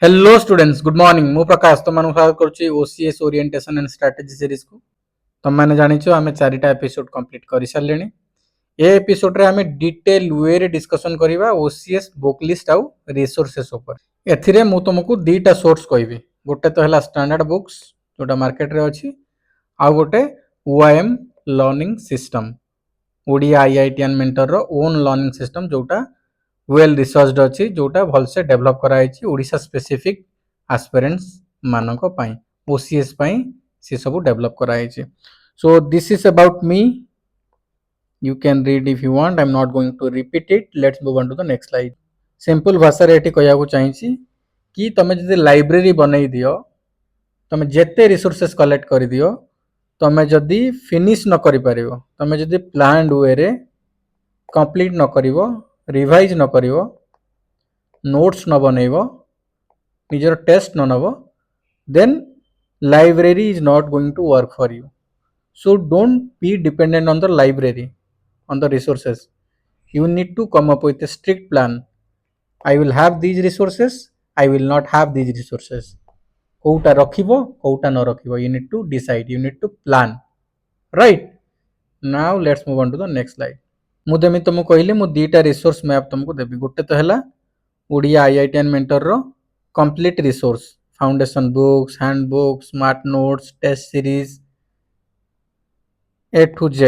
Hello students, good morning. मु प्रकाश तुम स्वागत करुच्ची OCS orientation and strategy series को। तुम मैंने जानिछ आम 4टा एपिसोड कंप्लीट कर सारे। ये एपिसोड रे आम डिटेल वे रे डिस्कशन करवा ओसीएस बुकलिस्ट आउ रिसोर्सेस ऊपर। एथिरे मु तुमको दीटा सोर्स कहबी। गोटे तो है स्टैंडर्ड बुक्स जोटा मार्केट रे अछि, आउ गोटे OIM learning system, Odia IITian mentor रो ओन लर्निंग सिस्टम जोटा वेल रिसर्च्ड अच्छी, जोटा भलसे डेभलप कराई ओडिशा स्पेसिफिक एस्पिरेंट्स मानक पई, ओसीएस पई से सब डेभलप कराई। So this is about me, you can read if you want, I'm not going to repeat it. Let's move on to the next slide. Simple भाषा रे एठी कहया को चाहिछि कि तमे जदि लाइब्रेरी बनै दियो, तमे जेते रिसोर्सेस कलेक्ट कर दियो, तमे जदि फिनिश न करि परिबो, तमे जदि प्लान्ड वे रे कंप्लीट न करिवो, रिवाइज न करिवो, नोट्स न बनैबो, निजर टेस्ट न नबो, then library is not going to work for you. So don't be dependent on the library, on the resources. You need to come up with a strict plan. I will have these resources, I will not have these resources. Kouta rakhibo, kouta न rakhibo. You need to decide, you need to plan. Right? Now let's move on to the next slide. मु देमी तुमको कहली मु दीटा resource map तुमको देबी। गोटे तो हैला Odia IITian mentor रो complete resource, foundation books, hand books, smart notes, test series A to Z,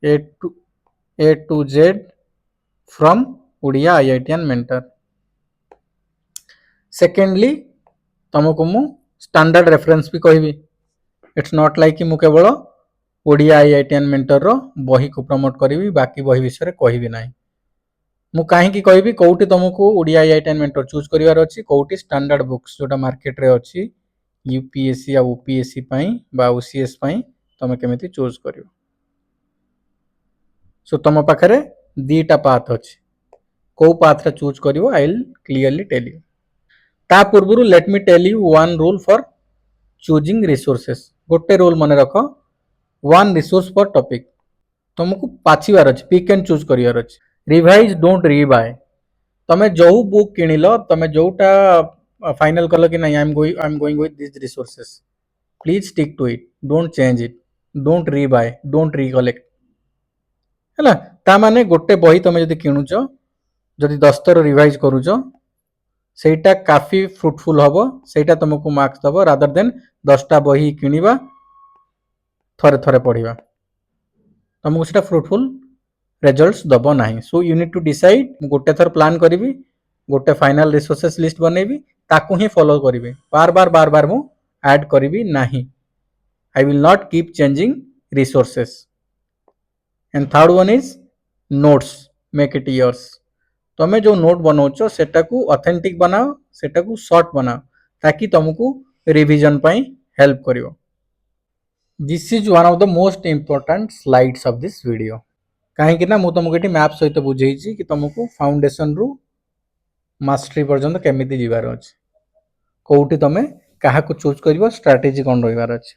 A to Z from Odia IITian mentor. Secondly, तुमको मु स्टैंडर्ड रेफरेंस भी कहबी। इट्स नॉट लाइक कि मु केवल ओडिया आईआईटीएन मेंटर रो बही को प्रमोट करी, बाकी बही विषय कहबी ना। मु कहीं कहबी कौटी तुमको ओडिया आईआईटीएन मेंटर चूज करिवार अछि, कौटी स्टैंडर्ड बुक्स जोटा मार्केट रे अछि यूपीएससी या ओपीएससी पई बा ओसीएस पई तुम केमिति चूज करियो। सो तुम पाखरे दीटा पाथ अछि, को पाथ रे चूज करिवो I will clearly tell you. ता पूर्वरु let me tell you one rule for choosing resources. गोटे रूल मन रखो, वन रिसोर्स पर टॉपिक तुमको पाछिवार अछि, पिक एंड चूज करिवार अछि। Revise don't rebuy. तमे जो बुक किनिलो, तमे जोटा फाइनल कलो कि नहीं I am going with this resources, please stick to it, don't change it, don't rebuy, don't recollect है। ता माने गोटे बही तुम जदि किणुच, जदि 10 थर रिवाइज करूच, सेटा काफी फ्रुटफुल हबो, सेटा तुमको मार्क्स दबो, रादर देन 10टा बही किनिबा थरे थरे पढ़िबा, तुमको सेटा फ्रुटफुल रिजल्ट्स दबो नाही। So you need to decide, गोटे थर प्लान करिवि, गोटे फाइनल रिसोर्सेस लिस्ट बनैबी, ताकू ही फॉलो करिवि, बार बार मु ऐड करिवि नाही। I will not keep changing resources. And third one is notes, make it yours. तुम जो नोट बनाऊच सेटा को ऑथेंटिक बनाओ, सेटा को शॉर्ट बनाओ, ताकि तुमको रिवीजन पाई हेल्प करियो। This is one of the most important slides of this video. कहीं ना मु तुमको ये मैप सहित बुझेइछि कि तुमको फाउंडेशन रु मास्टरी पर्यंत केमिति जीवार अछि, कोउटी तुम कहा को चूज करिवो, स्ट्रेटजी कोन रहिवार अछि।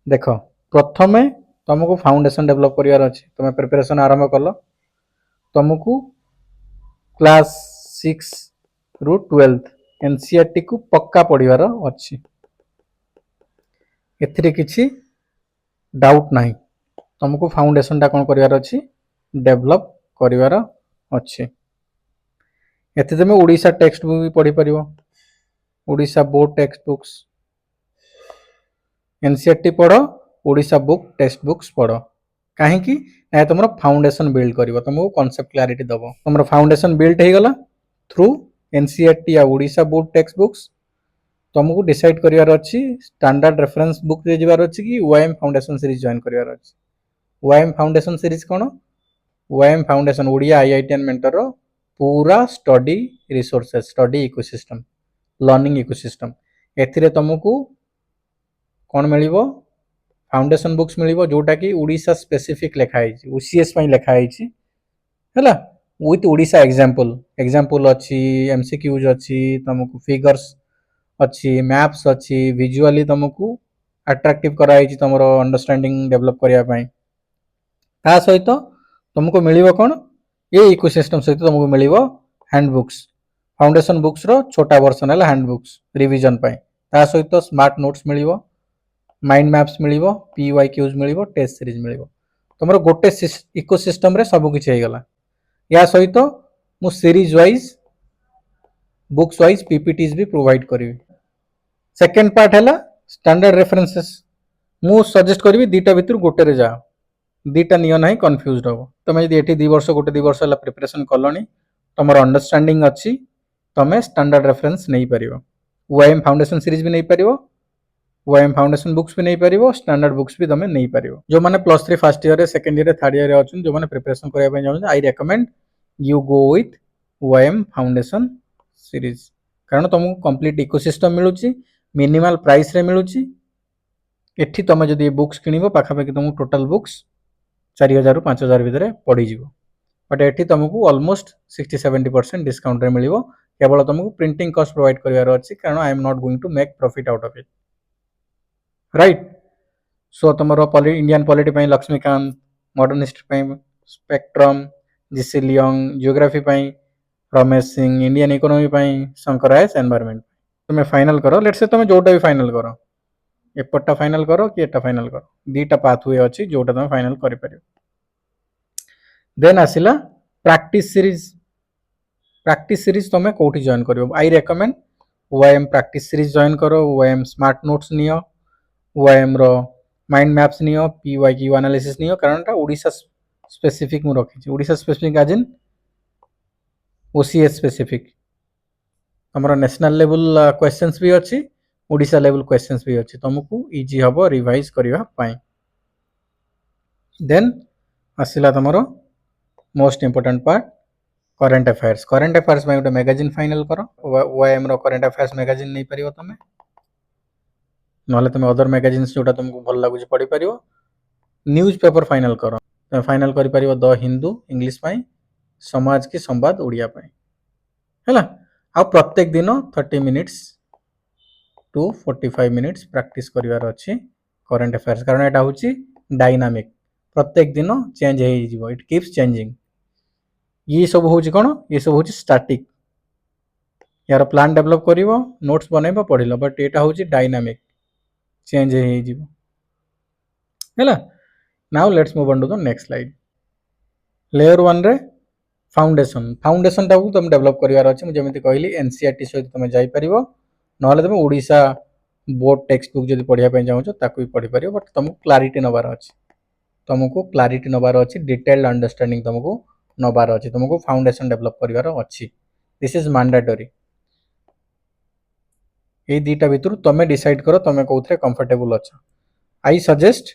देखो, प्रथमे तुमको फाउंडेशन डेवलप करिवार अछि। तुम प्रिपरेशन आरंभ कलो, तुमको क्लास 6 रु 12 एनसीईआरटी को पक्का पढ़िवार अछि, एथिरे किछि डाउट नाही। तुमको फाउंडेशन टा कोन करिवार अछि, डेवलप करिवार अछि। एथे तुम ओडिशा टेक्स्ट बुक भी पढ़ी परिवो, Odisha board text books, NCERT पढ़ो, ओडिशा बुक टेक्स्ट बुक्स पढ़ो। कहीं कि ना तुम फाउंडेशन बिल्ड करिवो, तुमको कांसेप्ट क्लैरिटी दबो। तुम फाउंडेशन बिल्ड हे गला थ्रू एनसीईआरटी या ओडिशा बोर्ड टेक्स्ट बुक्स। तुमको डिसाइड करिवार अछि स्टैंडर्ड रेफरेंस बुक रे जिवार अछि कि ओआईएम फाउंडेशन सीरीज जॉइन करिवार अछि। ओआईएम फाउंडेशन सीरीज कोन? OIM foundation Odia IITian mentor रो पूरा study resources, study ecosystem, learning ecosystem. एथिरे तुमको कौन मिलिवो? फाउंडेशन बुक्स मिलिवो, जोटा कि ओडिशा स्पेसिफिक लिखा है, ओसीएस पई लिखा है हैला, विथ ओडिशा एग्जांपल अच्छी, एमसीक्यूज अच्छी, तुमको फिगर्स अच्छी, मैप्स अच्छी, विजुअली तुमको अट्रैक्टिव कराई तुम अंडरस्टैंडिंग डेवलप करिया पई। ता सहित तुमको मिलिवो कौन? ये इकोसिस्टम सहित तुमको मिलिवो हैंड बुक्स, फाउंडेशन बुक्स रो छोटा वर्जन है हैंड बुक्स रिवीजन पाई ता सहित स्मार्ट नोट्स मिलिबो माइंड मैप्स मिलिबो पीवाईक्यूज मिलिबो टेस्ट सीरीज मिलिबो तुमर गोटे इकोसिस्टम रे सब किछि हे गला या सहित मु series wise books wise PPTs भी प्रोवाइड करिवि सेकंड पार्ट है स्टैंडर्ड रेफरेंसेस मु सजेस्ट करी दीटा भितर गोटे रे जा दीटा नियो ना कन्फ्यूज हम तुम जब ये 2 वर्ष गोटे 2 वर्ष है प्रिपरेशन कलनी तुम अंडरस्टैंडिंग अच्छी तुम स्टैंडर्ड रेफरेंस नहीं पार ओआईएम फाउंडेशन सीरीज भी नहीं पार ओआईएम फाउंडेशन बुक्स भी नहीं पार स्टैंडर्ड बुक्स भी तुम नहीं पार जो मैंने +3 first year second year third year अच्छे जो मैंने प्रिपरेशन करने चाहते I recommend you go with OIM foundation series कारण तुमको कंप्लीट इकोसिस्टम मिलूँ मिनिमल प्राइस रे मिलूँ एठी तुम जब बुक्स किणव पाखापाखि तुमको टोटाल बुक्स 4000 ରୁ 5000 भितर पड़ीज बट एठी तुमको ऑलमोस्ट 60-70% डिस्काउंट रे मिलिवो केवल तुमको प्रिंटिंग कॉस्ट प्रोवाइड करिवार अछि कारण I am not going to make profit out of it right so तुमरो इंडियन पॉलिटी पई लक्ष्मीकांत मॉडर्न हिस्ट्री पई स्पेक्ट्रम जीसी लियोंग जियोग्राफी पई रमेश सिंह इंडियन इकोनॉमी पई शंकर आयस एनवायरनमेंट तुम फाइनल करो लेट्स से तुम जोटा भी फाइनल करो एपटा फाइनल करो कि एटा फाइनल करो दीटा पाथवे अच्छी जोटा तुम फाइनल कर देन आसिला प्रैक्टिस सीरीज तुम कोठी जॉइन करियो I recommend OIM practice series join करो ओआईएम स्मार्ट नोट्स नियो ओआईएम रो माइंड मैप्स नियो पीवाईक्यू एनालिसिस नियो कारण ता ओडिशा स्पेसिफिक मु रखी ओडिशा स्पेसिफिक आज इन ओसीएस स्पेसिफिक हमरो नेशनल लेवल क्वेश्चंस भी अच्छी ओडिशा लेवल क्वेश्चंस भी अच्छी तुमको इजी हम रिवाइज करने देन आसला तुम most important part current affairs गोटे मैगजीन फाइनल कर ओआईएम रो करेंट अफेयर्स मैगजीन नहीं पारियो तुम ना तुम अदर मैगजीन्स जोटा तुमको भल लगुच पढ़ी पार न्यूज पेपर फाइनल कर तुम फाइनल कर द हिंदू इंग्लिश पाई समाज की संवाद ओडिया पाई है आ प्रत्येक दिन 30 मिनिट्स टू 45 मिनिट्स प्रैक्टिस करिवार अछि करेंट अफेयर्स कारण एटा होची डायनामिक प्रत्येक दिन चेंज हो जिवो इट कीप्स चेंजिंग ये सब होची कोन ये सब होची स्टैटिक यार प्लान डेवलप करिवो नोट्स बनेबो पढिलो बट एटा होची डायनामिक चेंज हो जिवो हैला now let's move on to the next slide layer 1 रे फाउंडेशन टाकू तुम डेवलप करिवार अछि मु जेमिति कहली एनसीईआरटी सहित तुम जाई परिवो नहले तुम ओडिशा बोर्ड टेक्स्ट बुक जदि पढ़िया पे चाहो ताकू भी पढ़ी पारियो बट तुमको क्लारिटी नबार अछि तुमको क्लारिटी नबार अछि डिटेल्ड अंडरस्टैंडिंग तुमको नबार अछि तुमको फाउंडेशन डेवलप करिवार अछि दिस इज मैंडेटरी ए दीटा भितर तुम डिसाइड करो तुम कोथरे कंफर्टेबल अछ आई सजेस्ट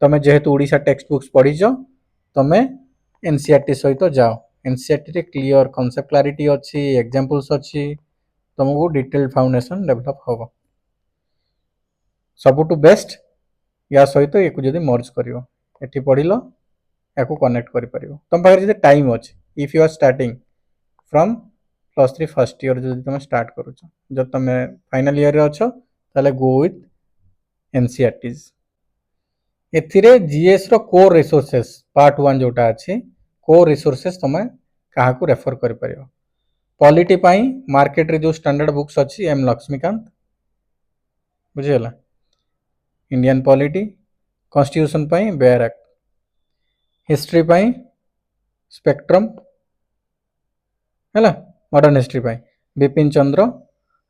तुम जेहेतु ओडिशा टेक्स्ट बुक्स पढ़ीज तुम एनसीईआरटी सहित जाओ एनसीईआरटी रे क्लियर कांसेप्ट क्लारिटी अछि एग्जांपल्स अछि तुमको डिटेल्ड फाउंडेशन डेवलप हम सबुठु बेस्ट या सहित एक जदि मर्ज करियो एठी पढ़िलो याकू कनेक्ट करि परियो तुम पाखरे जदि टाइम अछि if you are starting from +3 first year जदि तुम स्टार्ट करूछ जब तुम फाइनल ईयर रे अछो ताले गो विथ एनसीईआरटीज एथिरे जीएस रो कोर रिसोर्सेस पार्ट 1 जोटा अछि कोर रिसोर्सेस तुम काहाकू रेफर करि परियो पॉलिटी पाई मार्केट रे जो स्टैंडर्ड बुक्स अछि एम लक्ष्मीकांत बुझियला इंडियन पॉलिटी कॉन्स्टिट्यूशन पाई बेयर एक्ट हिस्ट्री पाई स्पेक्ट्रम है मॉडर्न हिस्ट्री पाई बिपिन चंद्र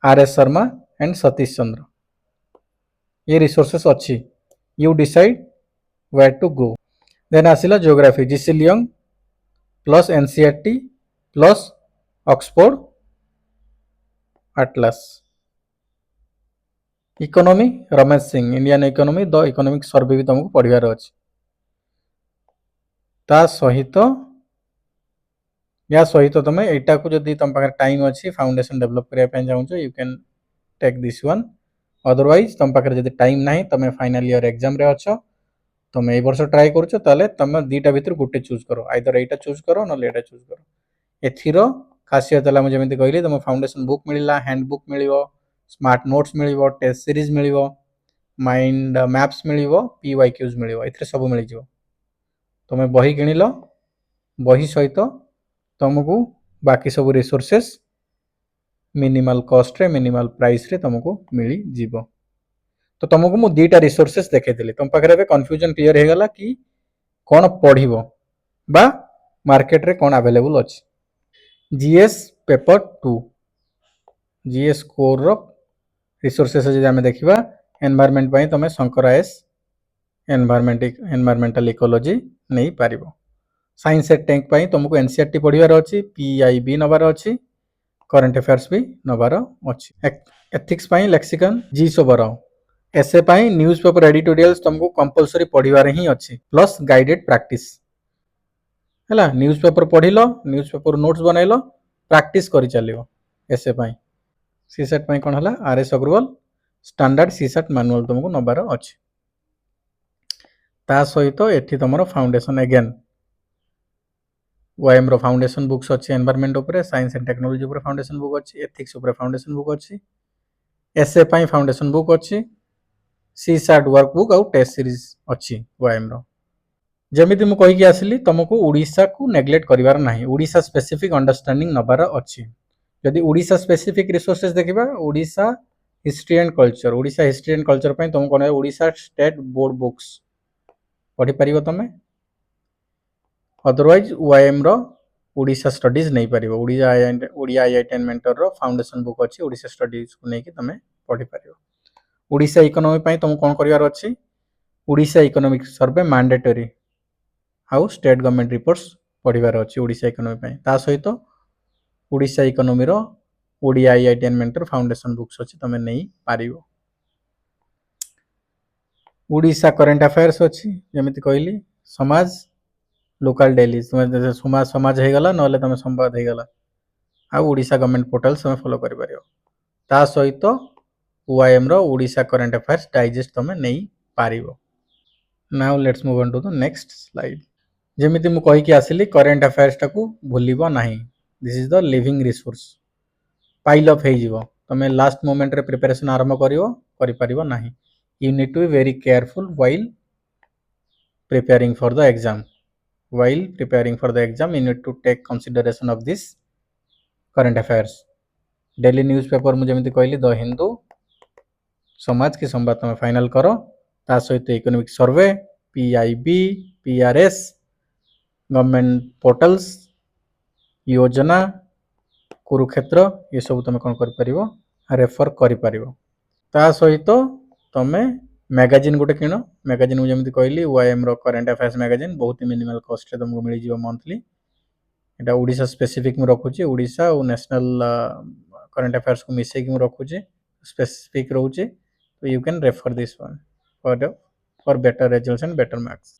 आरएस शर्मा एंड सतीश चंद्र ये रिसोर्सेस अच्छी you decide where to go then आसिला geography GC Leong plus NCERT plus Oxford atlas economy Ramesh Singh Indian economy the economic survey भी तुमको पढ़िबार अछि ता सहित या सहित तुम एटा को जदि तुम पाखरे टाइम अछि फाउंडेशन डेवलप करिया पे चाहू you can take this one otherwise तुम पाखरे जदि टाइम नाही तुम फाइनल ईयर एग्जाम रे अछो तुम ए वर्ष ट्राई करूछ ताले तुम दीटा भीतर गुटे चूज करो आइदर एटा चूज करो न एटा चूज करो एथिरो खासियत हला मु जेमिति कहली तुम फाउंडेशन बुक मिलिला हैंड बुक मिलिवो स्मार्ट नोट्स मिलिवो टेस्ट सीरीज मिलिवो माइंड मैप्स मिलिवो पीवाईक्यूज मिलिवो एथिरे सब मिलि जिवो तुम बही किनिलो बही सहित तुमको बाकी सब रिसोर्सेस मिनिमल कॉस्ट रे मिनिमल प्राइस रे तुमको मिली जीवो। तो तुमको मु दीटा रिसोर्सेस देखैथिली तुम पाखरे बे कंफ्यूजन क्लियर हे गला कि कोन पढिबो बा मार्केट रे कोन अवेलेबल अछि। जीएस पेपर 2 जीएस कोर रो रिसोर्सेस जे हम देखिबा एनवायरनमेंट पई तमे शंकर आईएएस एनवायरमेंटल इकोलॉजी नहीं पारिबो। साइंस एंड टेक पई तुमको एनसीईआरटी पढिबार अछि, पीआईबी नबार अछि, करंट अफेयर्स भी नबार अछि। एथिक्स पई लेक्सिकन जी सोबरो एसे पई न्यूज़पेपर एडिटोरियल्स तुमको कंपलसरी पढिबार ही अछि प्लस गाइडेड प्रैक्टिस हैला। न्यूज़पेपर पढिलो, न्यूज़पेपर नोट्स बनाइलो, प्रैक्टिस करि चलियो। एसे पई सीसेट पई कोन हला RS Agarwal standard CSAT manual तुमको नबार अछि। ता सहित एठी तमरो फाउंडेशन अगेन ओएम रो फाउंडेशन बुक्स अछि, एनवायरनमेंट ऊपर, साइंस एंड टेक्नोलॉजी ऊपर फाउंडेशन बुक अछि, एथिक्स ऊपर फाउंडेशन बुक अछि, एसए पई फाउंडेशन बुक अछि, सीसैट वर्कबुक और टेस्ट सीरीज अछि ओएम रो। जेमिति मु कहि कि आसिली तुमको ओडिसा को नेग्लेक्ट करिवार नाही, ओडिसा स्पेसिफिक अंडरस्टैंडिंग नबार अछि। यदि ओडिसा स्पेसिफिक रिसोर्सेस देखिबा Odisha history and culture, Odisha history and culture पई तुमको कोन ओडिसा स्टेट बोर्ड बुक्स पढि परिबो तमे। अदरवाइज ओएम रो ओडिसा स्टडीज नहीं पारिबो। ओडिया आईआईटीएन मेंटर रो फाउंडेशन बुक अछि, ओडिसा स्टडीज को नहीं कि तमे पढि परिबो। ओडिसा इकोनॉमी पई तुमको कोन करिवार अछि, Odisha economic survey mandatory how state government reports पढिबार अछि ओडिसा इकोनॉमी पई। ता सहित ओडिसा इकोनॉमी रो Odia IITian mentor foundation books अछि तमे नहीं पारिबो। ओडिसा करंट अफेयर्स अछि जेमिति कहली समाज लोकल डेली तुम समाज हे गला नले तुम संवाद हे गला आ ओडिसा गवर्नमेंट पोर्टल तुम फॉलो करि परियो। ता सहित ओआईएम रो ओडिसा करंट अफेयर्स डाइजेस्ट तुम नहीं पारिबो। Now let's move on to the next slide. जेमिति मु कहि कि आसिली करंट अफेयर्स टाकू भूलिबो नाही, this is the living resource. Pile up हे जिवो तमे लास्ट मोमेंट रे प्रिपरेशन आरंभ करिवो करि परिबो नाही। You need to be very careful while preparing for the exam. While preparing for the exam, you need to take consideration of this current affairs. Daily newspaper मु जेमिति कहली द हिंदू, समाज की संवाद तमे फाइनल करो। ता सहित economic survey, PIB, PRS, government portals, योजना, कुरुक्षेत्र ये सब तमे कोन कर परिबो रेफर करि परिबो। ता सहित तमे मैगजीन गोटे किण, मैगजीन जेमिति कहली ओआईएम रो करंट अफेयर्स मैगजीन बहुत मिनिमल कॉस्ट रे तुमको मिली जिवो मंथली। एटा ओडिसा स्पेसिफिक मु रखुची, ओडिसा और नेशनल करंट अफेयर्स को मिसे कि मु रखुची, स्पेसिफिक रहउची। तो you can refer this one for better results and better marks.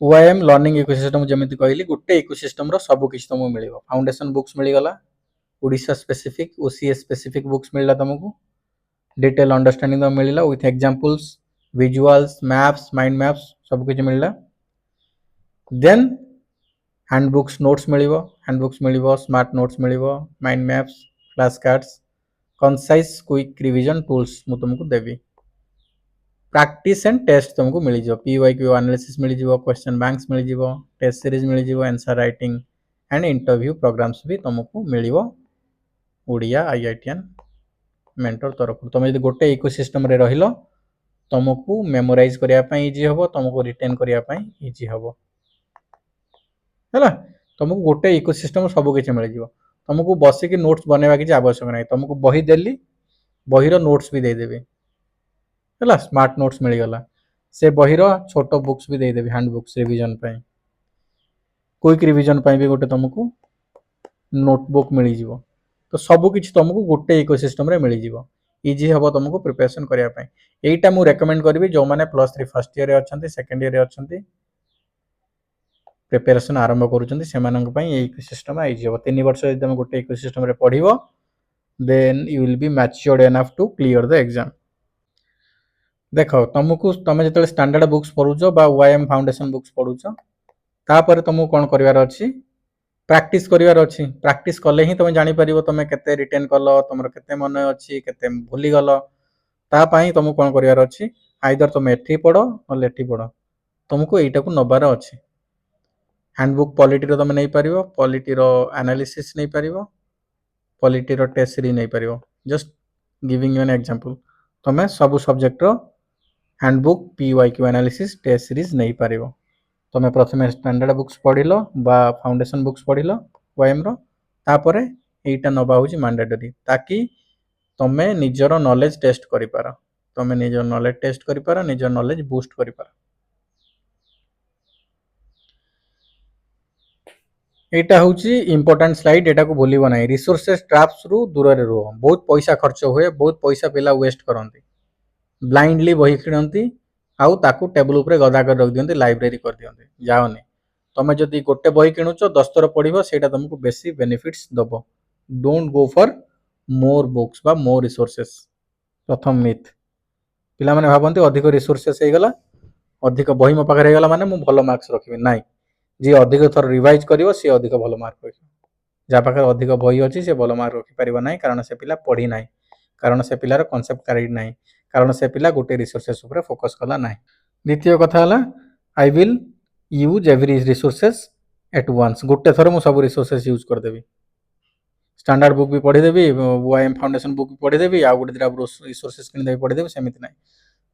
OIM learning ecosystem जेमिति कहली गोटे इकोसिस्टम रो सब किछ तुमको मिलिबो। फाउंडेशन बुक्स मिली गला, Odisha specific OCS specific books मिलला तुमको, डिटेल अंडरस्टैंडिंग मिलला with examples, visuals, maps, mind maps सब कुछ मिलला। देन हैंडबुक्स नोट्स मिलिबो, हैंडबुक्स मिलिबो, स्मार्ट नोट्स मिलिबो, mind maps, flash cards, concise quick revision tools मु तुमको देबी। प्रैक्टिस एंड टेस्ट तुमको मिली जिवो, पीवाईक्यू एनालिसिस मिली जिवो, क्वेश्चन बैंक्स मिली जिवो, टेस्ट सीरीज मिली जिवो, answer writing and interview programs भी तुमको मिलिबो ओडिया आईआईटीएन मेंटर तरफ। तुम यदि गोटे इकोसिस्टम रे रहिलो तुमको मेमोराइज करिया पई इजी हबो, तुमको रिटेन करिया पई इजी हबो हैला। तुमको गोटे इकोसिस्टम सब किछ मिल जिवो, तुमको बसे कि नोट्स बनेबा किछ आवश्यक नाही। तुमको बही देली, बही रो नोट्स भी दे देबे हैला, स्मार्ट नोट्स मिल गला, से बही रो छोटो बुक्स भी दे देबे, हैंड बुक्स रिवीजन पई, क्विक रिवीजन पई भी गोटे तुमको नोटबुक मिल जिवो। तो सब किछ तुमको गोटे इकोसिस्टम रे मिल जिवो, इजी हबो तुमको प्रिपरेशन करिया पई। एटा मु रेकमेंड करबी जो माने +3 फर्स्ट ईयर रे अछंती, सेकंड ईयर रे अछंती, प्रिपरेशन आरंभ करूछंती, सेमानंक पई ए इकोसिस्टम इजी हबो। 3 वर्ष यदि तुम गोटे इकोसिस्टम रे पढिबो then you will be matured enough to clear the exam. देखो तुमको तुम जतले स्टैंडर्ड बुक्स पढुछो बा ओआईएम फाउंडेशन बुक्स पढुछो, तापर तुमको कोन करिवार अछि, प्रैक्टिस करिवार अछि। प्रैक्टिस कले ही तुम जानि परिबो तुम केते रिटेन कलो, तुमर केते मन अछि, केते भूली गलो। ता पई तुमको कोन करिवार अछि, आइदर तुम एठी पढो नले एठी पढो, तुमको एटा को नबार अछि। हैंडबुक पॉलिटी रो तुम नै परिबो, पॉलिटी रो एनालिसिस नै परिबो, पॉलिटी रो टेस्ट सीरीज नहीं पारिबो just giving you an example तमे सब सब्जेक्ट रो handbook PYQ analysis test series नहीं पारिबो तमे प्रथमे स्टैंडर्ड बुक्स पढिलो बा फाउंडेशन बुक्स पढिलो ओएम रो तापरे एटा नबा होची मैंडेटरी ताकि तमे निजरो नॉलेज टेस्ट करि पारो तमे निजर नॉलेज टेस्ट करि पारो निजर नॉलेज बूस्ट करि पारो एटा होची इंपोर्टेंट स्लाइड एटा को भूलिबो नाही रिसोर्सेस ट्रैप्स रु दूर रे रहो बहुत पैसा खर्च हुए बहुत पैसा पिला वेस्ट करंती ब्लाइंडली बही किणंती आउ ताकू टेबल ऊपर गदा कर रख दियंती लाइब्रेरी कर दियंती जाओनी तमे जदी गोटे बही किणुचो 10 थर पढिबो सेटा तुमको बेसी बेनिफिट्स दबो don't go for more books बा मोर रिसोर्सेस प्रथम मिथ पिला माने भाबंती अधिक रिसोर्सेस हे गला अधिक बही मो पाखरे हे गला माने मु भलो मार्क्स रखिबे नाही जी अधिक थर रिवाइज करिवो सी अधिक भलो मार्क रखिबो जा पाखरे अधिक बही अछि से भलो मार्क रखि परिबो नाही कारण से पिला पढी नाही कारण से पिलार कांसेप्ट क्लियर नाही कारण से पिला गोटे रिसोर्सेस ऊपर फोकस कला नाही द्वितीय कथा हला I will use every resources at once गोटे थर मु सब रिसोर्सेस यूज कर देबी स्टैंडर्ड बुक भी पढ़ी देबी ओएम फाउंडेशन बुक भी पढ़ी देबी आ गोटे दिरा रिसोर्सेस किन देबी पढ़ी देबी सेमिति नाही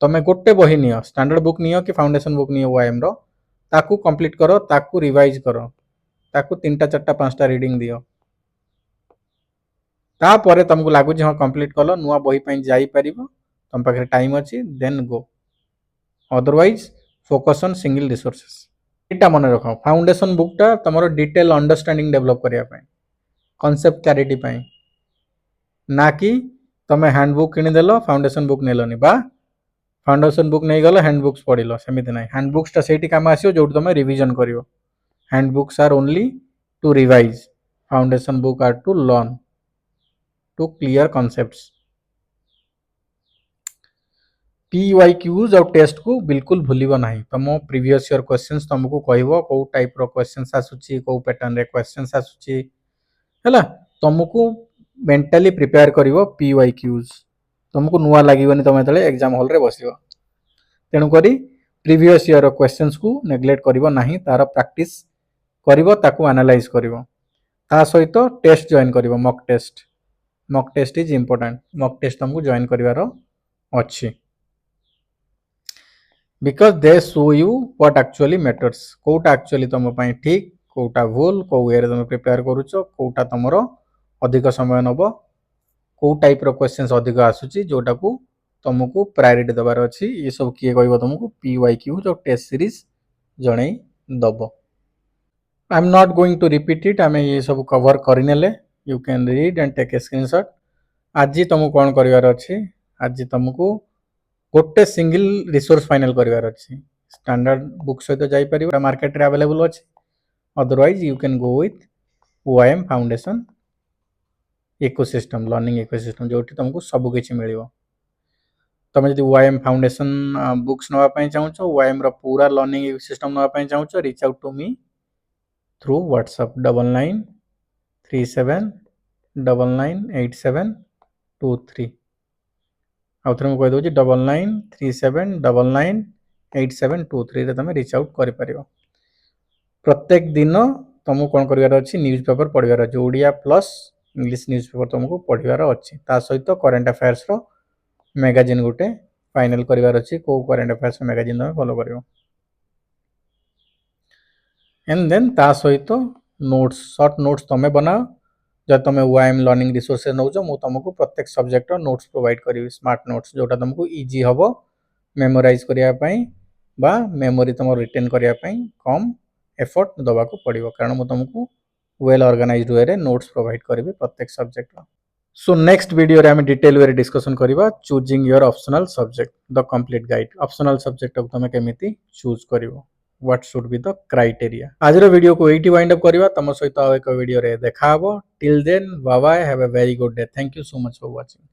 तमे गोटे बही नियो स्टैंडर्ड बुक नियो कि फाउंडेशन बुक नियो ओएम रो ताकू कंप्लीट करो ताकू रिवाइज करो ताकू 3टा 4टा 5टा रीडिंग दियो तापरे तुमको लागुची हाँ कंप्लीट कलो नुआ बही पई जाई परिबो तुम पाखे टाइम अछि then go otherwise focus on single resources एटा मन रखो फाउंडेशन बुकटा तमरो डिटेल अंडरस्टैंडिंग डेवलप करिया पई कांसेप्ट क्लैरिटी पई ना कि तमे हैंडबुक किनि देलो फाउंडेशन बुक नेलोनी बा फाउंडेशन बुक नहीं गलो हैंडबुक्स पढ़िलो सेमिति नाही हैंडबुक्सटा सेठी काम आसियो जोट तमे रिवीजन करियो handbooks are only to revise foundation book are to learn to clear concepts PYQs और टेस्ट को बिल्कुल भूलिबो नाही तम प्रीवियस ईयर क्वेश्चंस तुमको कहबो को टाइप रो क्वेश्चंस आसुची को पैटर्न रे क्वेश्चंस आसुची हैला तुमको मेंटली प्रिपेयर करिवो पीवाईक्यूज तुमको नुआ लागिवनी तमे तळे एग्जाम हॉल रे बसिवो तेणु करी प्रीवियस ईयर क्वेश्चंस को नेग्लेक्ट करिवो नाही तार प्रैक्टिस करिवो ताकू एनालाइज करिवो ता सहित टेस्ट जॉइन करिवो mock test is important mock test तुमको जॉइन करिवारो अछि because they show you what actually matters कोटा एक्चुअली तुम पई ठीक कोटा भूल को वे रे तुम प्रिपेयर करूचो कोटा तमरो अधिक समय नबो को टाइप रो क्वेश्चंस अधिक आसुची जोटा को तुमको प्रायोरिटी दबार अछि ये सब किए कहबो तुमको पीवाईक्यू जो टेस्ट सीरीज जणै दबो I am not going to repeat it आमे ये सब कवर करिनेले you can read and take a screenshot आज तुमको कौन करिवार अछि आज तुमको गोटे सिंगल रिसोर्स फाइनल करिवार अछि स्टैंडर्ड बुक सहित जाई परिबो मार्केट रे अवेलेबल अछि otherwise you can go with OM foundation ecosystem learning ecosystem जोटी तुमको सब किछि मिलिबो तमे यदि ओएम फाउंडेशन बुक्स नवा पई चाहूचो ओएम रो पूरा लर्निंग इकोसिस्टम नवा पई चाहूचो reach out to me through WhatsApp 9937998723 आउ थरे मु कहि दउची 9937998723 रे तमे रीच आउट करि परिबो प्रत्येक दिन तुमको कोन करिवार अछि न्यूज़पेपर पढिवार अछि ओडिया प्लस इंग्लिश न्यूज़पेपर तुमको पढिवार अछि ता सहित करंट अफेयर्स रो मैगजीन गुटे फाइनल करिवार अछि को करंट अफेयर्स मैगजीन तमे फॉलो करियो एंड देन ता सहित नोट्स शॉर्ट नोट्स तमे बनाओ जब तुम ओएम लर्निंग रिसोर्सेस नौचो मु तुमको प्रत्येक सब्जेक्ट रो नोट्स प्रोवाइड करिवि स्मार्ट नोट्स जोटा तुमको इजी हबो मेमोराइज करिया पई बा मेमोरी तुम रिटेन करिया पई कम एफर्ट दबा को पड़िबो कारण मु तुमको वेल ऑर्गेनाइज्ड वे रे नोट्स प्रोवाइड करिवि प्रत्येक सब्जेक्ट रो सो नेक्स्ट वीडियो रे हम डिटेल वे रे डिस्कशन करिबा choosing your optional subject the complete guide optional subject को तुम केमिति चूज करिवो what should be the criteria आज रो वीडियो को एटी वाइंड अप करिवा तम सहित एक वीडियो रे देखा हबो till then bye bye have a very good day thank you so much for watching